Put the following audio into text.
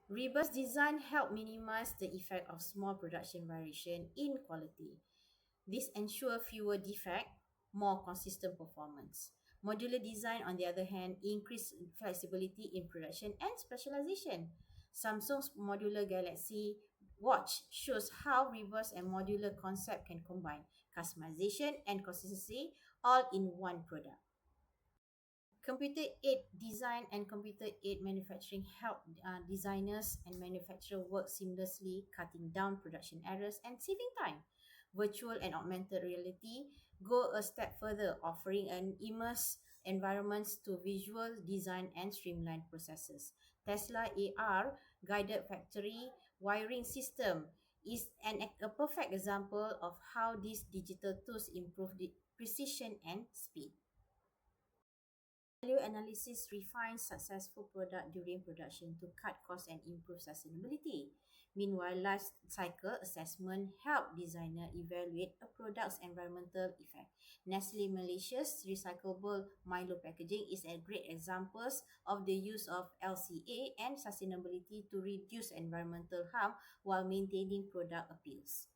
Reverse design help minimize the effect of small production variation in quality. This ensures fewer defects, more consistent performance. Modular design, on the other hand, increase flexibility in production and specialization. Samsung's modular Galaxy Watch shows how reverse and modular concept can combine customization and consistency all in one product. Computer aid design and computer aid manufacturing help designers and manufacturers work seamlessly, cutting down production errors and saving time. Virtual and augmented reality go a step further, offering an immersive environments to visual design and streamline processes. Tesla AR guided factory wiring system is a perfect example of how these digital tools improve the precision and speed. Value analysis refines successful product during production to cut costs and improve sustainability. Meanwhile, life cycle assessment help designer evaluate a product's environmental effect. Nestle Malaysia's recyclable Milo packaging is a great example of the use of LCA and sustainability to reduce environmental harm while maintaining product appeals.